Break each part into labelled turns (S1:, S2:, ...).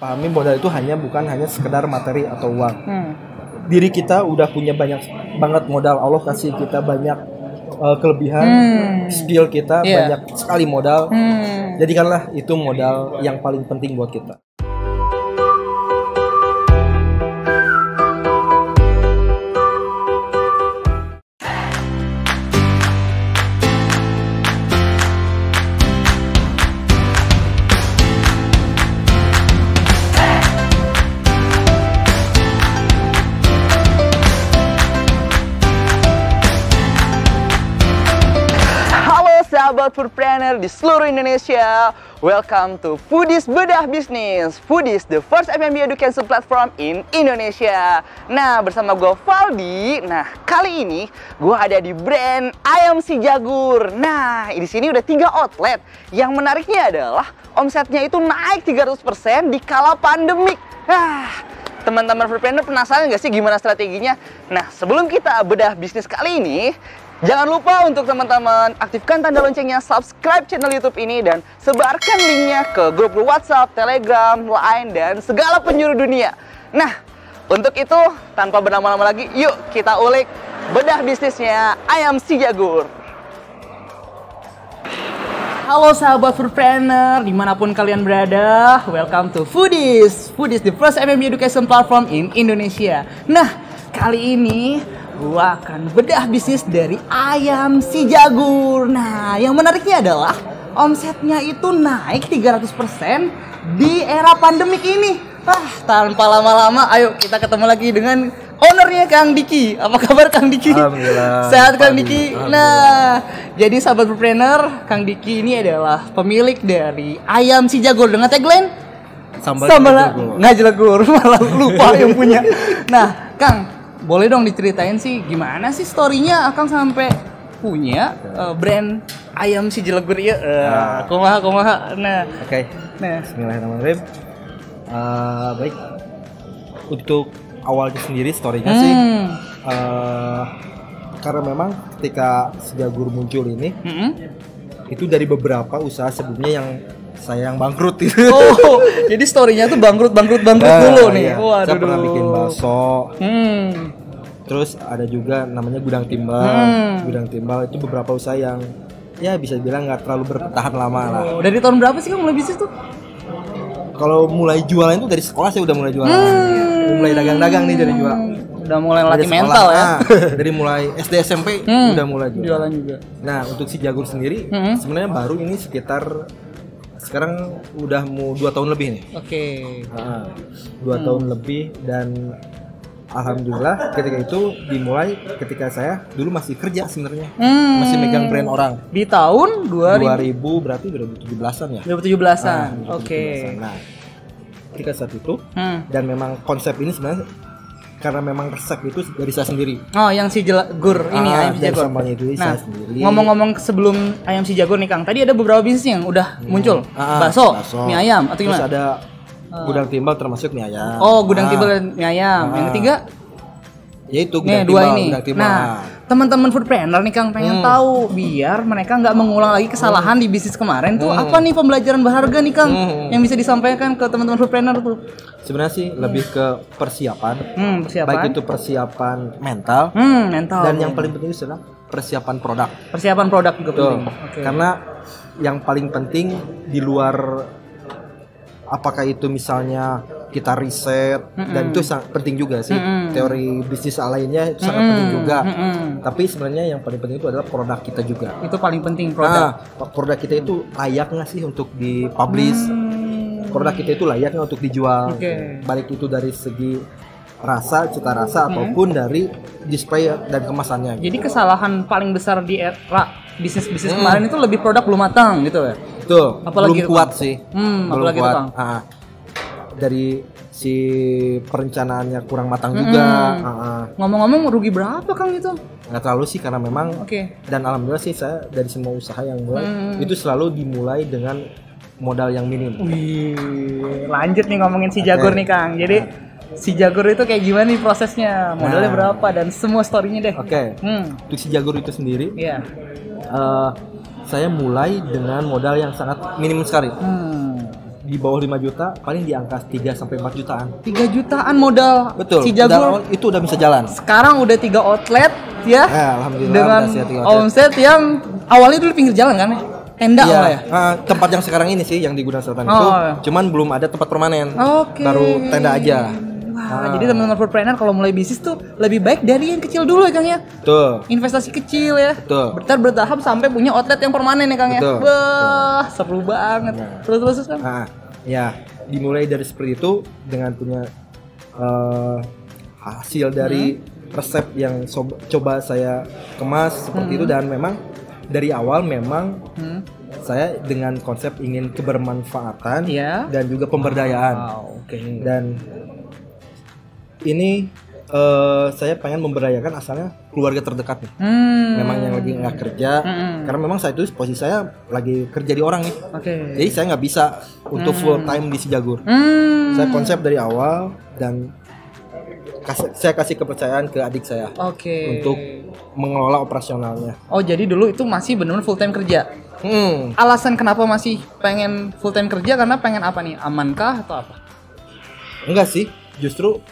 S1: pahami modal itu bukan hanya sekedar materi atau uang. Diri kita udah punya banyak banget modal. Allah kasih kita banyak kelebihan, skill kita banyak sekali modal. Jadikanlah itu modal yang paling penting buat kita.
S2: Sahabat foodpreneur di seluruh Indonesia, welcome to Foodies Bedah Bisnis. Foodies, the first F&B education platform in Indonesia. Nah, bersama gue Valdi. Nah, kali ini gue ada di brand Ayam Si Jagur. Nah, di sini udah 3 outlet. Yang menariknya adalah omsetnya itu naik 300% di kala pandemik. Teman-teman foodpreneur penasaran nggak sih gimana strateginya? Nah, sebelum kita bedah bisnis kali ini, jangan lupa untuk teman-teman aktifkan tanda loncengnya, subscribe channel YouTube ini, dan sebarkan linknya ke grup WhatsApp, Telegram, Line, dan segala penjuru dunia. Nah, untuk itu tanpa berlama-lama lagi, yuk kita ulik bedah bisnisnya Ayam Si Jagur. Halo sahabat foodpreneur, dimanapun kalian berada, welcome to Foodies. Foodies, the first F&B education platform in Indonesia. Nah, kali ini gua akan bedah bisnis dari Ayam Si Jagur. Nah, yang menariknya adalah omsetnya itu naik 300% di era pandemik ini. Tanpa lama-lama, ayo kita ketemu lagi dengan ownernya Kang Diki. Apa kabar Kang Diki?
S1: Alhamdulillah.
S2: Sehat Kang Diki? Nah, jadi sahabat foodpreneur, Kang Diki ini adalah pemilik dari Ayam Si Jagur dengan tagline Sambal ngajelegur, malah lupa yang punya. Nah, Kang, boleh dong diceritain sih gimana sih story-nya Akang sampai punya brand Ayam Si Jagur ya? Kumaha. Nah,
S1: oke.
S2: Nah,
S1: Bismillahirrahmanirrahim. Baik. Untuk awalnya sendiri story-nya sih karena memang ketika Si Jagur muncul ini itu dari beberapa usaha sebelumnya yang bangkrut gitu.
S2: Oh, jadi story-nya tuh bangkrut dulu nih.
S1: Iya. Saya pernah bikin bakso. Terus ada juga namanya Gudang Timbal. Gudang Timbal itu beberapa usaha yang ya bisa dibilang nggak terlalu bertahan lama lah.
S2: Dari tahun berapa sih kamu mulai bisnis tuh?
S1: Kalau mulai jualan itu dari sekolah saya udah mulai jualan. Mulai dagang-dagang nih dari jual.
S2: Udah mulai latih mental ya.
S1: Dari mulai SD SMP udah mulai
S2: jualan juga.
S1: Nah, untuk Si Jagur sendiri sebenarnya baru ini sekitar sekarang udah mau 2 tahun lebih nih.
S2: Oke.
S1: 2 tahun lebih, dan alhamdulillah ketika itu dimulai ketika saya dulu masih kerja sebenarnya. Masih megang brand orang.
S2: Di tahun
S1: 2000 berarti 2017-an ya.
S2: 2017-an. Oke.
S1: Nah, ketika saat itu dan memang konsep ini sebenarnya karena memang resep itu dari saya sendiri. Oh, yang Si Jagur ini Ayam Si Jagur. Itu saya sendiri. Ngomong-ngomong sebelum Ayam Si Jagur nih Kang, tadi ada beberapa bisnis yang udah muncul. Bakso, mie ayam atau gimana? Terus ada Gudang Timbal termasuk mie ayam. Oh, Gudang Timbal dan mie ayam. Yang ketiga yaitu Gudang Timbal, ini. Gudang Timbal. Nah, teman-teman foodpreneur nih Kang pengen tahu biar mereka nggak mengulang lagi kesalahan di bisnis kemarin tuh apa nih pembelajaran berharga nih Kang yang bisa disampaikan ke teman-teman foodpreneur tuh? Sebenarnya sih lebih ke persiapan. Baik itu persiapan mental, dan yang paling penting adalah persiapan produk. Persiapan produk juga penting. Okay. Karena yang paling penting di luar apakah itu misalnya kita riset dan itu sangat penting juga sih, teori bisnis lainnya itu sangat penting juga. Tapi sebenarnya yang paling penting itu adalah produk kita juga. Itu paling penting produk. Produk kita itu layak nggak sih untuk dipublish? Produk kita itu layaknya untuk dijual. Baik itu dari segi rasa, cita rasa ataupun dari display dan kemasannya. Jadi kesalahan paling besar di era bisnis kemarin itu lebih produk belum matang gitu ya. Betul. Apalagi belum kuat sih. Belum kuat. Dari si perencanaannya kurang matang juga. Ngomong-ngomong rugi berapa Kang itu? Nggak terlalu sih karena memang dan alhamdulillah sih saya dari semua usaha yang mulai itu selalu dimulai dengan modal yang minim. Wih, lanjut nih ngomongin Si Jagur nih Kang. Jadi Si Jagur itu kayak gimana nih prosesnya? Modalnya berapa dan semua story-nya deh. Untuk Si Jagur itu sendiri, saya mulai dengan modal yang sangat minim sekali. di bawah 5 juta, paling di angka 3 sampai 4 jutaan.
S2: 3 jutaan modal.
S1: Betul.
S2: Si Jagur
S1: itu udah bisa jalan.
S2: Sekarang udah 3 outlet ya.
S1: Alhamdulillah
S2: dengan omset yang awalnya dulu pinggir jalan kan ya? Tenda ya.
S1: Tempat yang sekarang ini sih yang di Gudang Selatan itu, cuman belum ada tempat permanen. Baru tenda aja.
S2: Jadi teman-teman foodpreneur kalau mulai bisnis tuh lebih baik dari yang kecil dulu ya Kang ya.
S1: Betul.
S2: Investasi kecil ya.
S1: Betul.
S2: Bertahap sampai punya outlet yang permanen ya Kang ya. Wah, seru banget. Terus Kang.
S1: Ya, dimulai dari seperti itu dengan punya hasil dari resep yang coba saya kemas seperti itu, dan memang dari awal memang saya dengan konsep ingin kebermanfaatan dan juga pemberdayaan. Dan ini saya pengen memberdayakan asalnya keluarga terdekat nih. Memang yang lagi nggak kerja, karena memang saat itu posisi saya lagi kerja di orang nih. Jadi saya nggak bisa untuk full time di Si Jagur. Saya konsep dari awal dan saya kasih kepercayaan ke adik saya untuk mengelola operasionalnya.
S2: Oh, jadi dulu itu masih benar-benar full time kerja. Alasan kenapa masih pengen full time kerja karena pengen apa nih? Amankah atau apa?
S1: Enggak sih, justru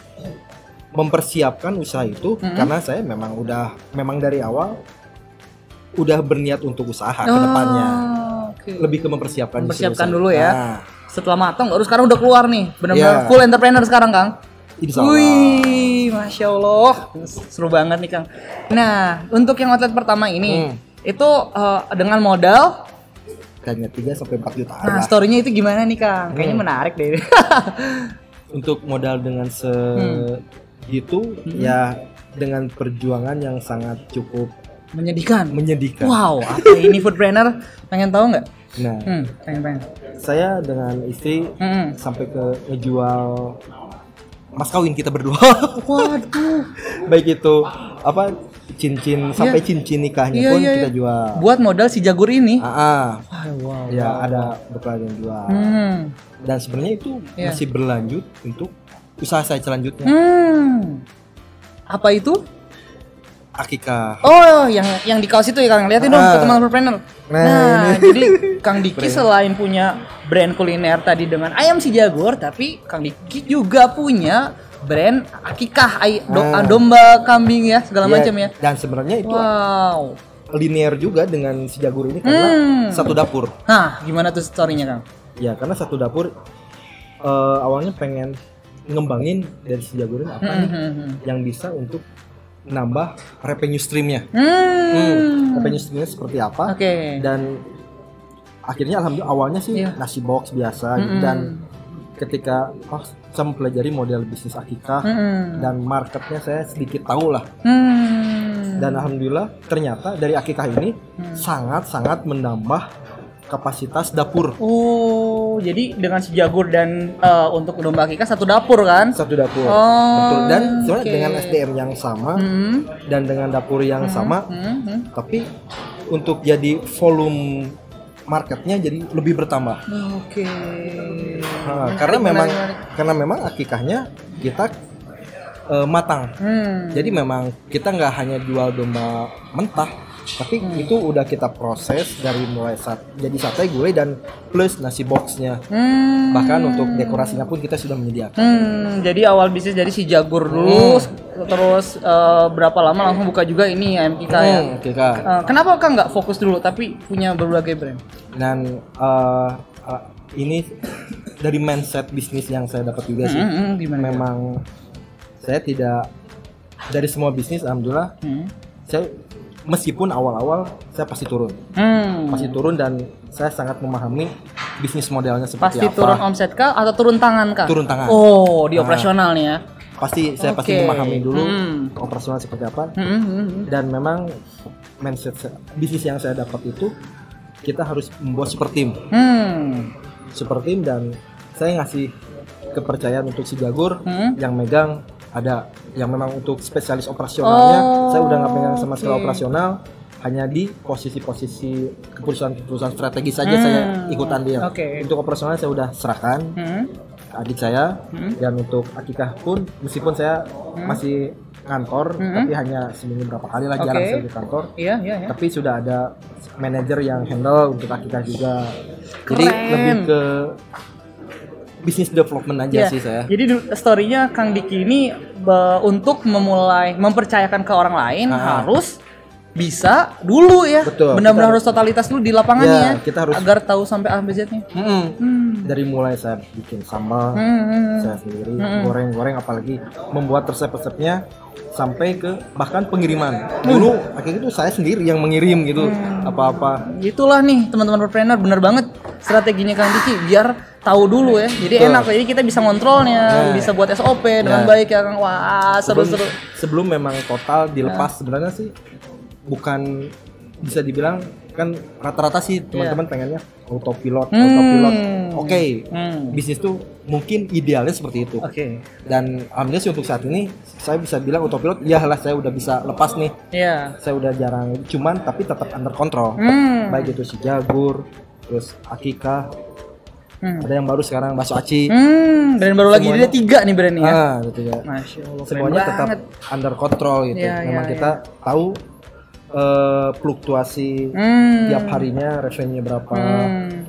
S1: mempersiapkan usaha itu karena saya memang dari awal udah berniat untuk usaha ke depannya. Lebih ke mempersiapkan
S2: dulu ya. Setelah matang baru sekarang udah keluar nih, benar-benar full entrepreneur sekarang Kang.
S1: Insyaallah.
S2: Wih, Masya Allah, seru banget nih Kang. Nah, untuk yang outlet pertama ini itu dengan modal
S1: kayaknya 3 sampai 4 juta.
S2: Nah, story-nya itu gimana nih Kang? Kayaknya menarik deh.
S1: Untuk modal dengan segitu ya dengan perjuangan yang sangat cukup
S2: menyedihkan.
S1: Wow,
S2: apa ini foodpreneur? Pengen tahu nggak?
S1: Nah,
S2: pengen.
S1: Saya dengan istri sampai ke ngejual mas kawin kita berdua.
S2: Waduh.
S1: Baik itu apa cincin sampai cincin nikahnya pun kita jual.
S2: Buat modal Si Jagur ini.
S1: Wow. Ya ada beberapa yang jual. Dan sebenarnya itu masih berlanjut untuk usaha saya selanjutnya. Apa itu? Akikah.
S2: Oh, yang di kaos itu ya Kang. Lihatin dong ke teman entrepreneur. Nah, jadi Kang Diki selain punya brand kuliner tadi dengan ayam Si Jagur, tapi Kang Diki juga punya brand akikah, domba, kambing ya, segala macam ya.
S1: Dan sebenarnya itu linear juga dengan Si Jagur ini karena satu dapur.
S2: Nah, gimana tuh story-nya Kang?
S1: Ya, karena satu dapur awalnya pengen ngembangin dari Si Jagur ini apa nih yang bisa untuk nambah revenue streamnya. Revenue streamnya seperti apa? Dan akhirnya alhamdulillah awalnya sih nasi box biasa dan ketika saya mempelajari model bisnis akikah dan marketnya saya sedikit tahu lah. Dan alhamdulillah ternyata dari akikah ini sangat-sangat menambah kapasitas dapur.
S2: Oh, jadi dengan Si Jagur dan untuk domba akikah satu dapur kan?
S1: Satu dapur. Betul. Dan sebenarnya dengan SDM yang sama dan dengan dapur yang sama, tapi untuk jadi volume marketnya jadi lebih bertambah. Karena memang akikahnya kita matang. Jadi memang kita nggak hanya jual domba mentah, tapi itu udah kita proses dari mulai jadi sate, gulai dan plus nasi boxnya. Bahkan untuk dekorasinya pun kita sudah menyediakan.
S2: Jadi awal bisnis dari Si Jagur dulu, terus berapa lama langsung buka juga ini MKK ya. Kenapa Kang nggak fokus dulu tapi punya berbagai brand?
S1: Dan ini dari mindset bisnis yang saya dapat juga sih. Memang saya tidak dari semua bisnis alhamdulillah saya meskipun awal-awal saya pasti turun. Dan saya sangat memahami bisnis modelnya seperti apa.
S2: Pasti turun omset kah atau turun tangan kah?
S1: Turun tangan.
S2: Oh, di operasional nih ya.
S1: Saya pasti memahami dulu operasional seperti apa. Dan memang mindset bisnis yang saya dapat itu kita harus membuat super team. Super team dan saya ngasih kepercayaan untuk Si Jagur yang megang ada yang memang untuk spesialis operasionalnya saya udah nggak pegang sama sekali operasional, hanya di posisi-posisi keputusan strategis saja saya ikutan dia. Untuk operasional saya udah serahkan ke adik saya dan untuk akikah pun meskipun saya masih kantor tapi hanya seminggu berapa kali lah jarang saya di kantor. Tapi sudah ada manajer yang handle untuk akikah juga. Jadi lebih ke business development aja sih saya.
S2: Jadi story-nya Kang Diki ini untuk mempercayakan ke orang lain harus bisa dulu ya. Benar-benar harus totalitas dulu di lapangannya
S1: kita harus
S2: agar tahu sampai A sampai Z-nya.
S1: Dari mulai saya bikin sambal saya sendiri, goreng-goreng, apalagi membuat resep-resepnya sampai ke bahkan pengiriman. Dulu akhirnya itu saya sendiri yang mengirim gitu apa-apa.
S2: Itulah nih teman-teman entrepreneur, benar banget strateginya Kang Diki biar tahu dulu ya. Jadi enak, jadi kita bisa ngontrolnya, bisa buat SOP dengan baik ya Kang. Wah, seru-seru.
S1: Sebelum memang total dilepas sebenarnya sih bukan bisa dibilang kan rata-rata sih teman-teman pengennya autopilot. Oke. Bisnis tuh mungkin idealnya seperti itu. Dan alhamdulillah sih untuk saat ini saya bisa bilang autopilot, iyalah saya udah bisa lepas nih. Saya udah jarang, cuman tapi tetap under control. Baik itu si Jagur, terus Akika. Ada yang baru sekarang bakso aci.
S2: Brand baru lagi, dia 3 nih brandnya ya.
S1: Gitu ya.
S2: Masya Allah,
S1: semuanya tetap under control gitu. Memang kita tahu fluktuasi tiap harinya revenue berapa,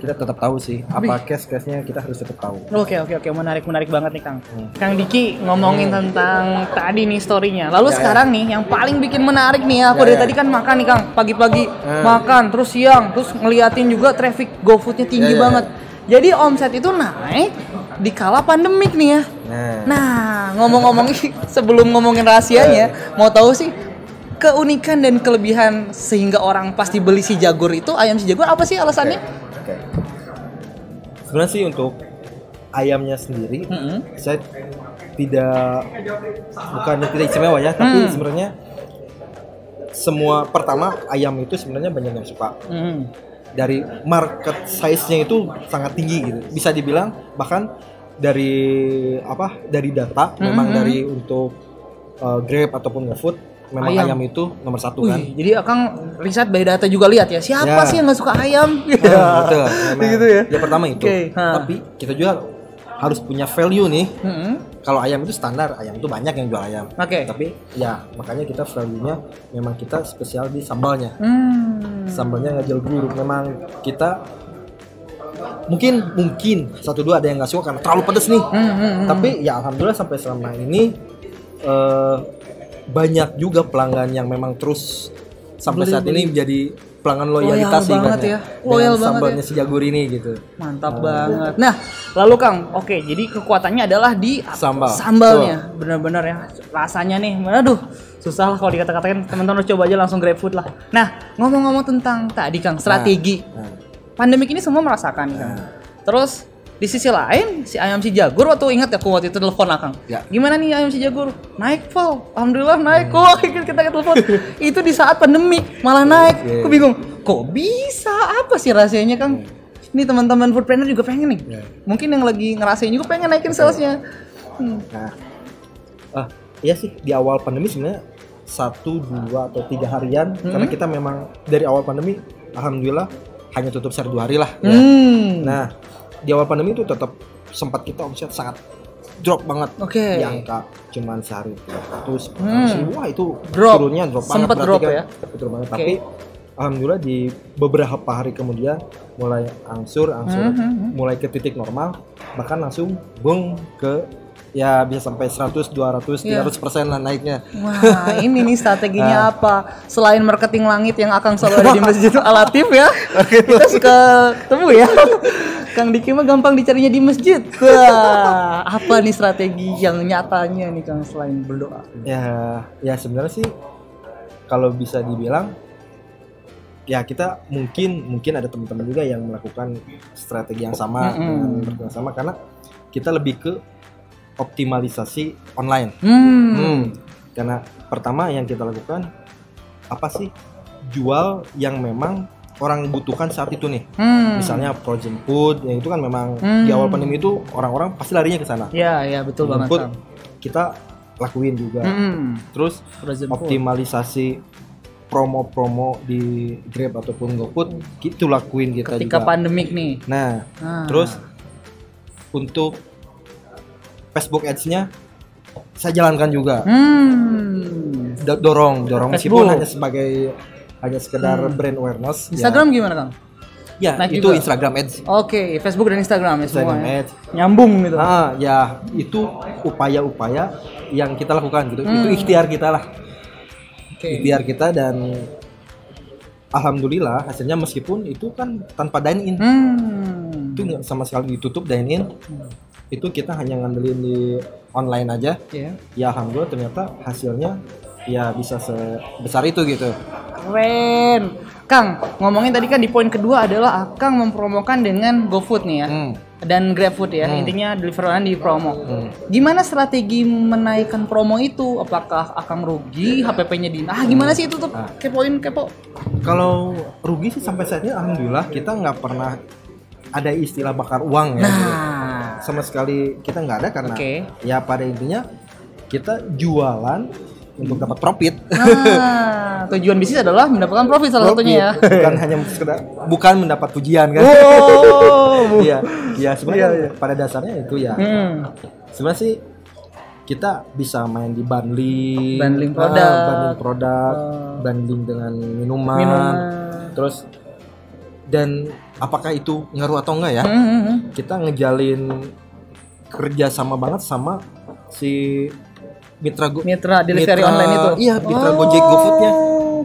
S1: kita tetap tahu sih apa case-nya, kita harus tetap tahu.
S2: Oke, menarik banget nih Kang. Kang Diki ngomongin tentang tadi nih story-nya. Lalu sekarang nih yang paling bikin menarik nih aku dari tadi kan makan nih Kang, pagi-pagi makan, terus siang, terus ngeliatin juga traffic GoFood-nya tinggi banget. Jadi omset itu naik di kala pandemik nih ya. Nah, ngomong-ngomong sebelum ngomongin rahasianya, mau tahu sih keunikan dan kelebihan sehingga orang pasti beli si Jagur itu, ayam si Jagur, apa sih alasannya?
S1: Sebenarnya sih untuk ayamnya sendiri, saya bukan tidak istimewa ya, tapi sebenarnya semua, pertama ayam itu sebenarnya banyak yang suka. Dari market size-nya itu sangat tinggi gitu. Bisa dibilang bahkan dari data memang dari untuk Grab ataupun GoFood memang ayam itu nomor 1 kan.
S2: Jadi Akang riset by data juga lihat ya, siapa sih yang nggak suka ayam?
S1: Betul. Gitu ya. Ya pertama itu. Tapi kita juga harus punya value nih. Kalau ayam itu standar, ayam itu banyak yang jual ayam. Tapi ya makanya kita value-nya memang kita spesial di sambalnya. Sambalnya nggak Jagur. Memang kita mungkin 1-2 ada yang nggak suka karena terlalu pedas nih. Tapi ya alhamdulillah sampai selama ini banyak juga pelanggan yang memang terus sampai saat ini menjadi pelanggan loyalitas sih
S2: banget ya. Loyal banget
S1: sambalnya si Jagur ini gitu.
S2: Mantap banget. Nah, lalu Kang, jadi kekuatannya adalah di sambalnya. Benar-benar ya. Rasanya nih, aduh, susah lah kalau dikata-katain. Teman-teman coba aja langsung GrabFood lah. Nah, ngomong-ngomong tentang tadi Kang, strategi. Pandemik ini semua merasakan Kang. Terus di sisi lain, si ayam si Jagur waktu itu telepon Akang. Gimana nih ayam si Jagur? Naik, Val. Alhamdulillah naik kok. Kita telepon. Itu di saat pandemik malah naik. Aku bingung. Kok bisa? Apa sih rahasianya, Kang? Ini teman-teman foodpreneur juga pengen nih. Mungkin yang lagi ngerasain juga pengen naikin salesnya.
S1: Iya sih, di awal pandemi sebenarnya 1, 2 atau 3 harian karena kita memang dari awal pandemi alhamdulillah hanya tutup sehari 2 hari lah. Nah, di awal pandemi itu tetap sempat kita omset sangat drop banget. Di angka cuman sehari 300. Wah, itu turunnya drop banget.
S2: Sempat drop ya.
S1: Betul banget. Tapi alhamdulillah di beberapa hari kemudian mulai angsur, mulai ke titik normal, bahkan langsung boom ke ya bisa sampai 100, 200, 300% lah naiknya.
S2: Wah, ini nih strateginya apa? Selain marketing langit yang Akang selalu ada di Masjid Al-Latif ya, kita suka ketemu ya. Kang Diki mah gampang dicarinya di masjid. Wah, apa nih strategi yang nyatanya nih Kang selain berdoa?
S1: Ya sebenarnya sih kalau bisa dibilang ya kita mungkin ada teman-teman juga yang melakukan strategi yang sama karena kita lebih ke optimalisasi online. Karena pertama yang kita lakukan apa sih? Jual yang memang orang butuhkan saat itu nih. Misalnya frozen food, yang itu kan memang di awal pandemi itu orang-orang pasti larinya ke sana.
S2: Iya, betul
S1: frozen
S2: banget.
S1: Food, kita lakuin juga. Terus optimalisasi promo-promo di Grab ataupun GoFood gitu lakuin kita
S2: ketika
S1: juga.
S2: Pandemik nih.
S1: Nah, terus untuk Facebook Ads-nya saya jalankan juga. Dorong meskipun hanya sekedar brand awareness.
S2: Instagram gimana Kang?
S1: Ya, itu juga? Instagram Ads.
S2: Oke, Facebook dan Instagram ya semua. Ads. Nyambung gitu.
S1: Ya itu upaya-upaya yang kita lakukan gitu. Itu ikhtiar kita lah. Ikhtiar kita dan alhamdulillah hasilnya meskipun itu kan tanpa dine in. Itu sama sekali ditutup dine in. Itu kita hanya ngandelin di online aja. Ya alhamdulillah ternyata hasilnya ya bisa sebesar itu gitu.
S2: Keren. Kang, ngomongin tadi kan di poin kedua adalah Akang mempromokan dengan GoFood nih ya. Dan GrabFood ya. Intinya delivery online di promo. Gimana strategi menaikkan promo itu? Apakah Akang rugi, HPP-nya di gimana sih itu tuh? Kepo.
S1: Kalau rugi sih sampai saat ini alhamdulillah kita nggak pernah ada istilah bakar uang ya. Gitu. Sama sekali kita nggak ada karena ya pada intinya kita jualan untuk dapat profit.
S2: Tujuan bisnis adalah mendapatkan profit salah satunya ya.
S1: Bukan hanya bukan mendapat pujian kan. Iya sebenarnya pada dasarnya itu ya. Sebenarnya sih kita bisa main di bundling produk, bundling dengan minuman. Terus dan apakah itu ngaruh atau enggak ya? Kita ngejalin kerja sama banget sama si mitra
S2: delivery online itu.
S1: Iya, mitra Gojek, GoFood-nya.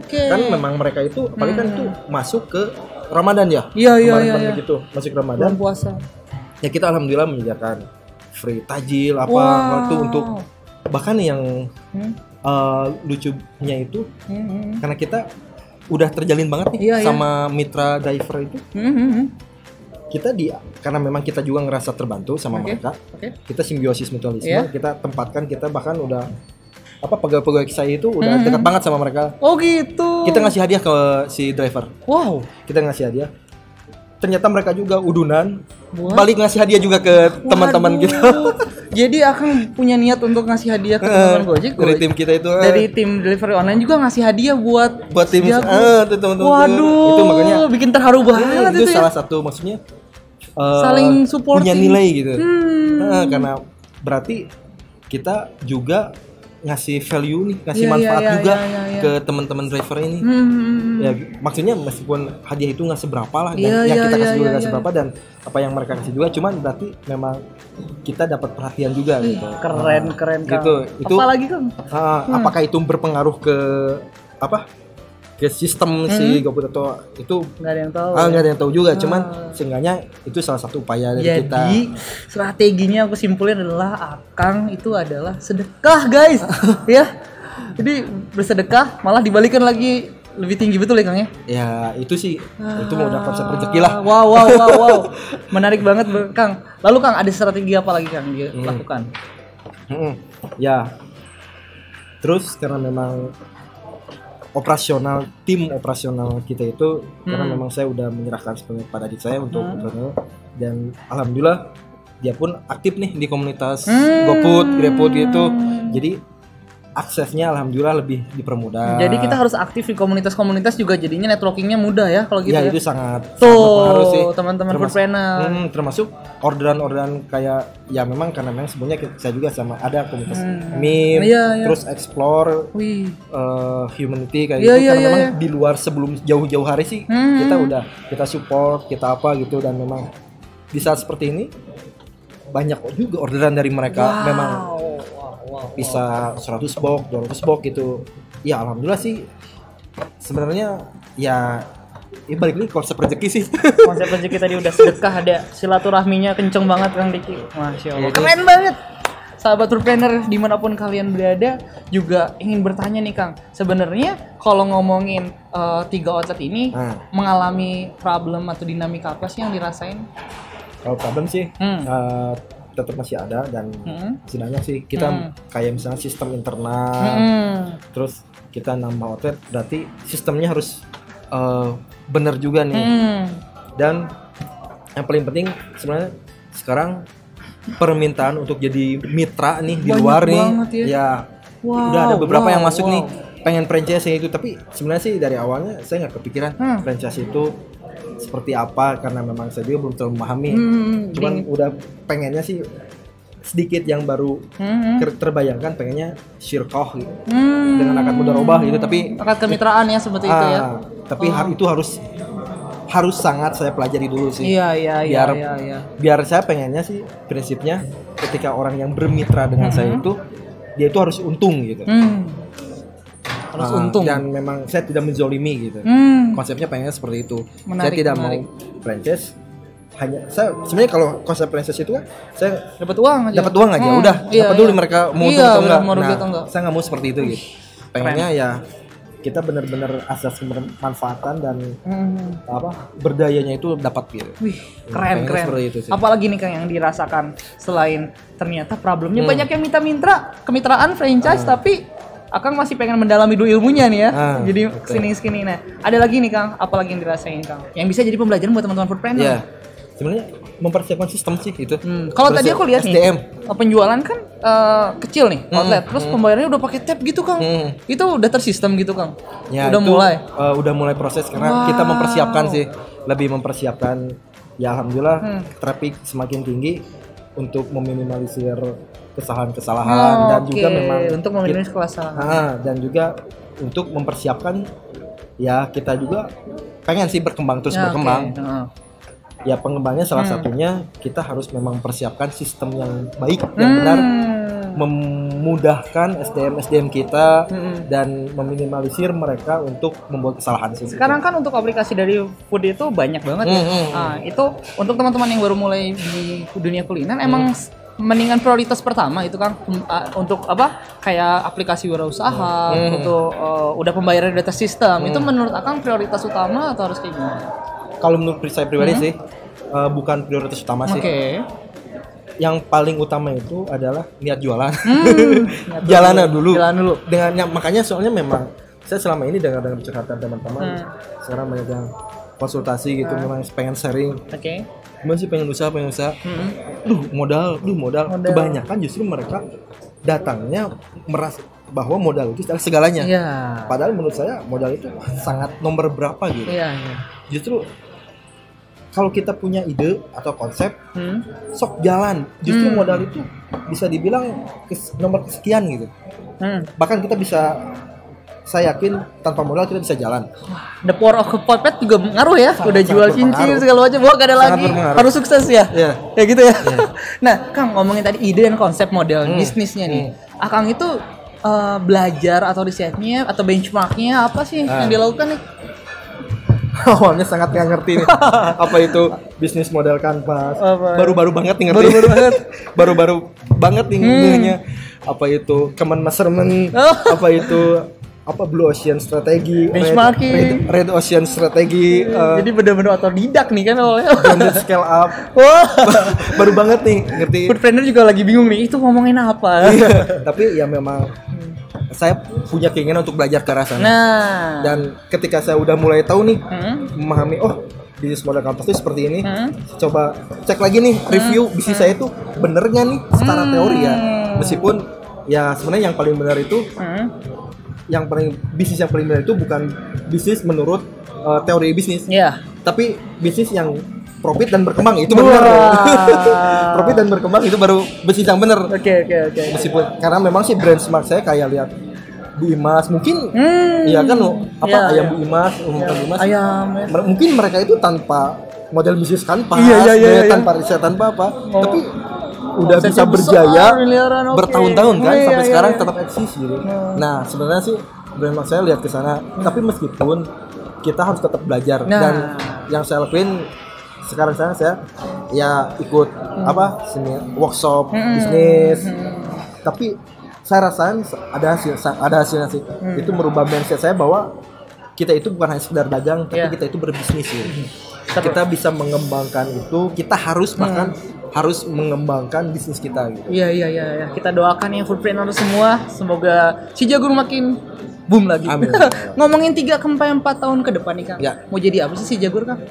S1: Kan memang mereka itu apalagi kan itu masuk ke Ramadan ya. Iya. Gitu, masuk Ramadan.
S2: Bulan puasa.
S1: Ya kita alhamdulillah menyediakan free tajil waktu untuk bahkan yang lucunya itu karena kita udah terjalin banget nih sama mitra driver itu. Kita karena memang kita juga ngerasa terbantu sama mereka. Kita simbiosis mutualisme, kita tempatkan, kita bahkan udah pegawai-pegawai saya itu udah dekat banget sama mereka.
S2: Oh gitu.
S1: Kita ngasih hadiah ke si driver.
S2: Wow.
S1: Kita ngasih hadiah. Ternyata mereka juga udunan, balik ngasih hadiah juga ke teman-teman kita.
S2: Jadi Akang punya niat untuk ngasih hadiah ke teman-teman Gojek.
S1: Dari tim kita itu.
S2: Dari tim delivery online juga ngasih hadiah buat
S1: tim teman-teman.
S2: Waduh.
S1: Itu makanya
S2: bikin terharu banget
S1: itu salah satu maksudnya
S2: saling support
S1: punya nilai gitu. Karena berarti kita juga ngasih value nih, ngasih manfaat juga ke teman-teman driver ini. Ya maksudnya meskipun hadiah itu nggak seberapa lah dan yang kita kasih juga nggak seberapa dan apa yang mereka kasih juga, cuman berarti memang kita dapat perhatian juga gitu.
S2: Keren
S1: gitu. Itu
S2: apalagi Kang?
S1: Apakah itu berpengaruh ke sistem si GoFood atau itu
S2: nggak ada yang tahu.
S1: Nggak ada yang tahu juga, cuman seenggaknya itu salah satu upaya dari kita.
S2: Jadi strateginya aku simpulin adalah Akang itu adalah sedekah guys. Ya. Jadi bersedekah malah dibalikan lagi lebih tinggi, betul ya Kang ya?
S1: Ya itu sih itu mau dapat rezeki lah.
S2: Wow. Menarik banget Kang. Lalu Kang ada strategi apa lagi Kang dia lakukan? Ya. Terus karena memang tim operasional kita itu karena memang saya udah menyerahkan sepenuhnya pada adik saya untuk operasional dan alhamdulillah dia pun aktif nih di komunitas GoFood, GrabFood gitu. Jadi aksesnya alhamdulillah lebih dipermudah. Jadi kita harus aktif di komunitas-komunitas juga jadinya networkingnya mudah ya kalau gitu ya.
S1: Ya itu sangat
S2: berpengaruh sih teman-teman foodpreneur.
S1: Termasuk orderan kayak ya memang karena memang sebenarnya saya juga sama ada komunitas meme, terus explore, humanity kayak gitu karena memang di luar sebelum jauh-jauh hari sih kita support, kita apa gitu dan memang di saat seperti ini banyak juga orderan dari mereka memang bisa 100 box, 200 box gitu. Ya alhamdulillah sih sebenarnya ya balik lagi konsep rezeki sih.
S2: Konsep rezeki tadi udah sedekah, ada silaturahminya kenceng banget Kang Diki. Masya Allah. Keren banget. Sahabat foodpreneur dimanapun kalian berada juga ingin bertanya nih Kang. Sebenarnya kalau ngomongin 3 outlet ini mengalami problem atau dinamika apa sih yang dirasain?
S1: Kalau problem sih tetap masih ada dan sebenarnya sih kita kayak misalnya sistem internal terus kita nambah outlet berarti sistemnya harus benar juga nih dan yang paling penting sebenarnya sekarang permintaan untuk jadi mitra nih di luar nih ya udah ada beberapa yang masuk nih pengen franchise itu tapi sebenarnya sih dari awalnya saya nggak kepikiran franchise itu seperti apa karena memang saya juga belum terlalu memahami. Cuman udah pengennya sih sedikit yang baru terbayangkan pengennya syirkoh gitu. Dengan akad mudharabah gitu tapi
S2: akad kemitraan ya seperti itu ya.
S1: Tapi itu harus harus sangat saya pelajari dulu sih.
S2: Iya.
S1: Biar saya pengennya sih prinsipnya ketika orang yang bermitra dengan saya itu dia itu harus untung gitu.
S2: Harus untung.
S1: Dan memang saya tidak menzolimi gitu. Konsepnya pengennya seperti itu. Saya tidak mau franchise. Hanya saya sebenarnya kalau konsep franchise itu kan saya
S2: dapat uang aja.
S1: Udah dapat dulu mereka mau untung atau enggak.
S2: Enggak.
S1: Saya nggak mau seperti itu gitu. Pengennya ya kita benar-benar asas kemanfaatan dan berdayanya itu dapat gitu.
S2: Wih, keren.
S1: Itu sih.
S2: Apalagi nih Kang yang dirasakan selain ternyata problemnya banyak yang minta kemitraan franchise tapi Akang masih pengen mendalami dulu ilmunya nih ya. Jadi sini. Nah, ada lagi nih Kang, apalagi yang dirasain Kang? Yang bisa jadi pembelajaran buat teman-teman foodpreneur.
S1: Iya. Sebenarnya mempersiapkan sistem sih itu.
S2: Kalau tadi aku lihat
S1: SDM.
S2: nih, penjualan kan kecil nih, outlet. Terus pembayarannya udah pakai tap gitu Kang. Itu udah tersistem gitu Kang.
S1: Ya, udah mulai proses karena kita mempersiapkan sih, lebih mempersiapkan. Ya alhamdulillah traffic semakin tinggi untuk meminimalisir kesalahan-kesalahan dan juga memang
S2: untuk meminimalisir kesalahan.
S1: Dan juga untuk mempersiapkan ya kita juga pengen sih berkembang. Ya pengembangnya salah satunya kita harus memang persiapkan sistem yang baik yang benar, memudahkan SDM kita dan meminimalisir mereka untuk membuat kesalahan sih.
S2: Sekarang kan untuk aplikasi dari food itu banyak banget ya. Nah, itu untuk teman-teman yang baru mulai di dunia kuliner emang mendingan prioritas pertama itu Kang untuk kayak aplikasi wirausaha untuk udah pembayaran data sistem itu menurut Akang prioritas utama atau harus kayak gimana?
S1: Kalau menurut saya pribadi sih bukan prioritas utama sih. Yang paling utama itu adalah niat jualan. Jalan dulu. Dengan makanya soalnya memang saya selama ini dengan curhatan teman-teman sekarang banyak yang konsultasi gitu memang pengen sharing. Gimana sih pengen usaha. Modal. Kebanyakan justru mereka datangnya merasa bahwa modal itu adalah segalanya. Padahal menurut saya modal itu sangat nomor berapa gitu. Justru kalau kita punya ide atau konsep, sok jalan. Justru modal itu bisa dibilang nomor kesekian gitu. Bahkan kita bisa, saya yakin tanpa modal kita bisa jalan.
S2: The power of Potpet juga ngaruh ya. Udah jual cincin segala macam, gak ada lagi. Harus sukses ya. Ya gitu ya. Nah, Kang ngomongin tadi ide dan konsep model bisnisnya nih. Akang itu belajar atau risetnya atau benchmarknya apa sih yang dilakukan nih?
S1: Awalnya sangat nggak ngerti nih apa itu bisnis model kanvas. Baru-baru banget nih ngerti. Baru-baru banget nih ngehnya. Apa itu command measurement, apa itu Blue Ocean strategi, Red Ocean strategi.
S2: Jadi benar-benar otodidak nih kan awalnya.
S1: Branded scale up. Baru banget nih ngerti.
S2: Foodpreneur juga lagi bingung nih itu ngomongin apa.
S1: Tapi ya memang saya punya keinginan untuk belajar ke arah sana. Dan ketika saya udah mulai tahu nih, memahami bisnis model kanvas itu seperti ini, coba cek lagi nih review bisnis saya itu benernya nih secara teori ya. Meskipun ya sebenarnya yang paling benar itu bisnis yang paling benar itu bukan bisnis menurut teori bisnis. Tapi bisnis yang profit dan berkembang itu benar. Profit dan berkembang itu baru bisnis yang benar.
S2: Oke.
S1: Meskipun karena memang sih brand smart saya kayak lihat Bu Imas mungkin iya kan ayam Bu Imas, ayam. Mungkin mereka itu tanpa model bisnis kanvas, tanpa riset tanpa apa, tapi udah bisa berjaya bertahun-tahun kan sampai sekarang tetap eksis gitu. Nah, sebenarnya sih brand smart saya lihat ke sana, tapi meskipun kita harus tetap belajar dan yang saya lakuin sekarang saya ya ikut workshop bisnis, tapi saya rasain ada hasilnya sih. Itu merubah mindset saya bahwa kita itu bukan hanya sekedar dagang, tapi kita itu berbisnis gitu. Kita bisa mengembangkan itu, kita harus bahkan harus mengembangkan bisnis kita gitu.
S2: Iya. Kita doakan ya foodpreneur semua, semoga si Jagur makin boom lagi.
S1: Amin.
S2: Ngomongin 3-4 tahun ke depan nih Kang. Mau jadi apa sih si Jagur Kang?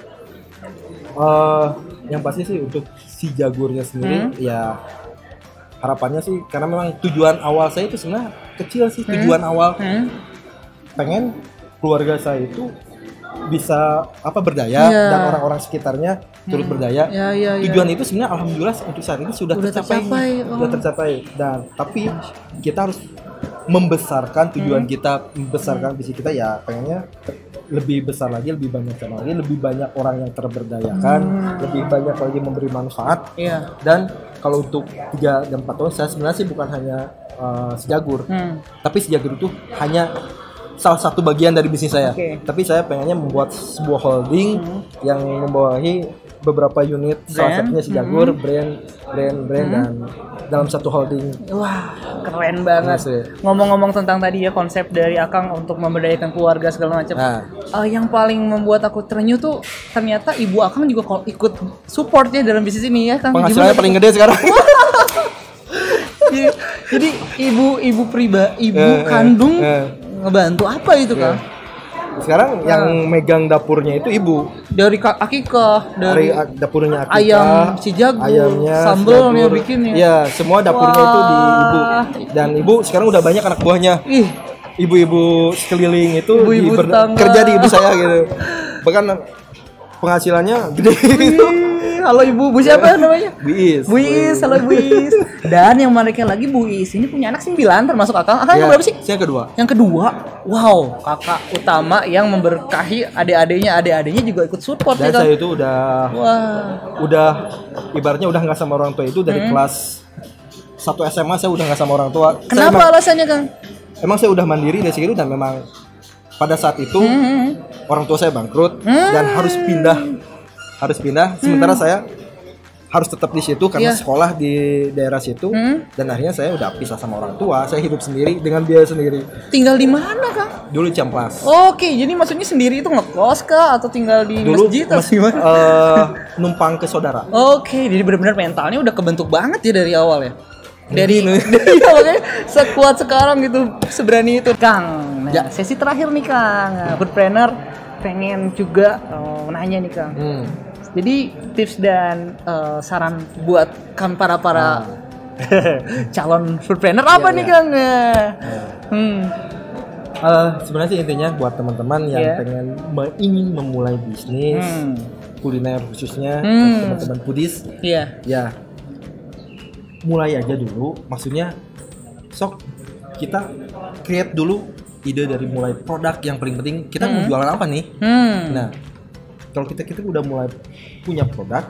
S1: Yang pasti sih untuk si Jagurnya sendiri ya harapannya sih karena memang tujuan awal saya itu sebenarnya kecil sih. Tujuan awal pengen keluarga saya itu bisa berdaya dan orang-orang sekitarnya turut berdaya. Tujuan itu sebenarnya alhamdulillah untuk saat ini sudah tercapai. Dan tapi kita harus membesarkan tujuan kita, membesarkan visi kita ya pengennya lebih besar lagi, lebih banyak lagi, lebih banyak orang yang terberdayakan, lebih banyak lagi memberi manfaat. Dan kalau untuk 3 dan 4 tahun saya sebenarnya sih bukan hanya Sejagur, tapi Sejagur itu hanya salah satu bagian dari bisnis saya. Tapi saya pengennya membuat sebuah holding yang membawahi beberapa unit, salah satunya Sejagur, brand dan dalam satu holding.
S2: Wah, keren banget. Ngomong-ngomong tentang tadi ya konsep dari Akang untuk memberdayakan keluarga segala macam. Yang paling membuat aku terenyuh tuh ternyata ibu Akang juga ikut supportnya dalam bisnis ini ya, Kang.
S1: Penghasilannya paling gede sekarang.
S2: Jadi ibu kandung ngebantu apa itu, Kang?
S1: Sekarang yang megang dapurnya itu ibu.
S2: Dari Akikah, dari
S1: dapurnya Akikah,
S2: ayam Sejagur, ayamnya, sambelnya bikinnya.
S1: Iya, semua dapurnya itu di ibu. Dan ibu sekarang udah banyak anak buahnya. Ibu-ibu sekeliling itu kerja di ibu saya gitu. Bahkan penghasilannya gede.
S2: Halo Ibu, Bu siapa namanya?
S1: Bu Is,
S2: halo Bu Is. Dan yang menariknya lagi Bu Is ini punya anak 9 termasuk Akang. Akang yang berapa sih?
S1: Yang kedua.
S2: Yang kedua. Wow, kakak utama yang memberkahi adik-adiknya juga ikut support.
S1: Dan saya itu udah ibaratnya udah nggak sama orang tua itu dari kelas 1 SMA saya udah nggak sama orang tua.
S2: Kenapa alasannya, Kang?
S1: Emang saya udah mandiri dari situ dan memang pada saat itu orang tua saya bangkrut dan harus pindah. Sementara saya harus tetap di situ karena sekolah di daerah situ dan akhirnya saya udah pisah sama orang tua. Saya hidup sendiri dengan biaya sendiri.
S2: Tinggal di mana, Kang?
S1: Dulu Ciamplas.
S2: Oke, jadi maksudnya sendiri itu ngekos kah atau tinggal di masjid atau gimana?
S1: Numpang ke saudara.
S2: Oke, jadi benar-benar mentalnya udah kebentuk banget ya dari awal ya. Dari awalnya sekuat sekarang gitu, seberani itu, Kang. Nah, sesi terakhir nih, Kang. Foodpreneur pengen juga nanya nih, Kang. Jadi tips dan saran buat kan para calon foodpreneur apa nih, Kang?
S1: Sebenarnya sih intinya buat teman-teman yang ingin memulai bisnis kuliner khususnya teman-teman foodies, ya mulai aja dulu. Maksudnya sok kita create dulu ide dari mulai produk. Yang paling penting kita mau jualan apa nih. Nah, kalau kita udah mulai punya produk,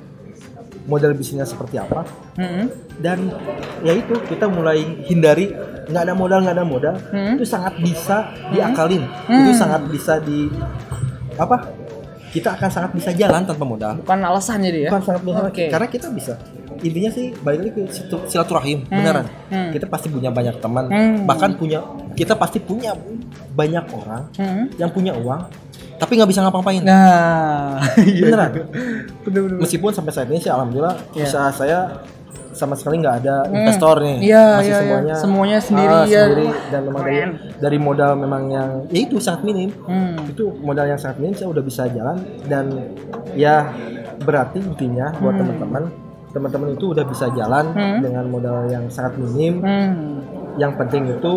S1: model bisnisnya seperti apa, dan ya itu kita mulai hindari nggak ada modal, itu sangat bisa diakalin, itu sangat bisa kita akan sangat bisa jalan tanpa modal.
S2: Bukan alasannya dia.
S1: Bukan sangat bisa, karena kita bisa. Intinya sih balik lagi ke silaturahim, beneran. Kita pasti punya banyak teman, bahkan kita pasti punya banyak orang yang punya uang tapi nggak bisa ngapa-ngapain.
S2: Nah,
S1: beneran. Bener. Meskipun sampai saat ini sih alhamdulillah usaha saya sama sekali nggak ada investor nih. Masih
S2: semuanya sendiri
S1: dan memang dari modal memang yang itu sangat minim. Itu modal yang sangat minim saya udah bisa jalan dan ya berarti intinya buat teman-teman itu udah bisa jalan dengan modal yang sangat minim. Yang penting itu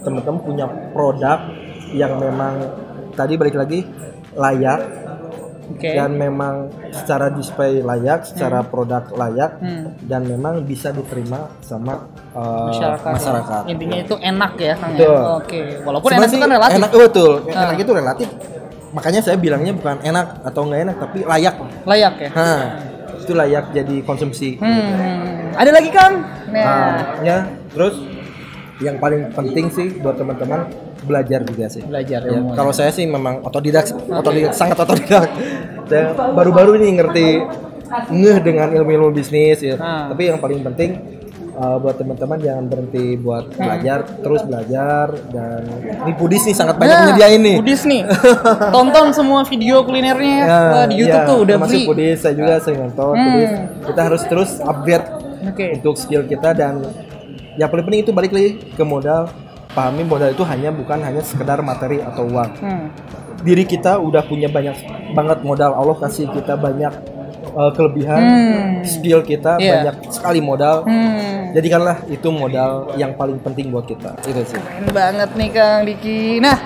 S1: teman-teman punya produk yang memang tadi balik lagi layak, dan memang secara display layak, secara produk layak, dan memang bisa diterima sama masyarakat.
S2: Intinya itu enak ya, Kang. Walaupun
S1: sebenarnya
S2: enak itu kan relatif.
S1: Enak itu relatif. Makanya saya bilangnya bukan enak atau nggak enak, tapi layak.
S2: Layak ya.
S1: Itu layak jadi konsumsi.
S2: Ada lagi, Kang?
S1: Terus yang paling penting sih buat teman-teman belajar juga sih.
S2: Belajar
S1: ya. Kalau saya sih memang otodidak, sangat otodidak. Saya baru-baru ini ngerti dengan ilmu-ilmu bisnis ya. Tapi yang paling penting buat teman-teman jangan berhenti buat belajar, terus belajar. Dan ini Foodies nih sangat banyak menyediain nih.
S2: Foodies nih. Tonton semua video kulinernya di YouTube tuh udah free.
S1: Foodies saya juga sering nonton Foodies. Kita harus terus upgrade untuk skill kita, dan yang paling penting itu balik lagi ke modal. Pahami modal itu bukan hanya sekedar materi atau uang. Diri kita udah punya banyak banget modal. Allah kasih kita banyak kelebihan, skill kita banyak sekali modal. Jadikanlah itu modal yang paling penting buat kita. Itu sih.
S2: Keren banget nih, Kang Diki. Nah,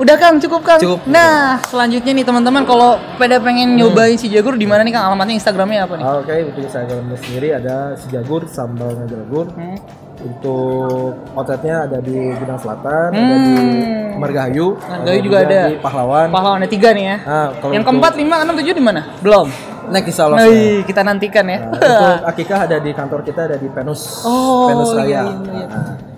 S2: Udah Kang, cukup Kang. Cukup. Nah, selanjutnya nih teman-teman, kalau pada pengen nyobain si Jagur di mana nih Kang? Alamatnya, Instagramnya apa nih?
S1: Oke, untuk Instagramnya sendiri ada si Jagur Sambalnya Jagur. Untuk outletnya ada di Gudang Selatan, ada di Margahayu.
S2: Margahayu juga ada.
S1: Di Pahlawan.
S2: Pahlawan ada 3 nih ya. Nah, yang keempat, 5, 6, 7 di mana? Belum.
S1: Next insya Allah.
S2: Kita nantikan ya.
S1: Untuk akikah ada di kantor kita, ada di Penus. Penus Raya.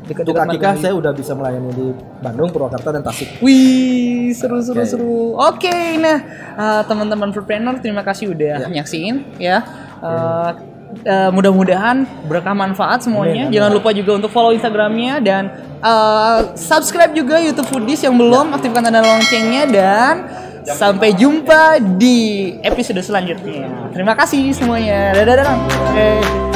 S1: Untuk akikah saya udah bisa melayani di Bandung, Purwakarta, dan Tasik.
S2: Wih, seru. Oke, nah teman-teman foodpreneur, terima kasih udah nyaksiin ya. Mudah-mudahan berkah manfaat semuanya. Jangan lupa juga untuk follow Instagramnya dan subscribe juga YouTube Foodies yang belum, aktifkan tanda loncengnya, dan sampai jumpa di episode selanjutnya. Terima kasih semuanya. Dadah.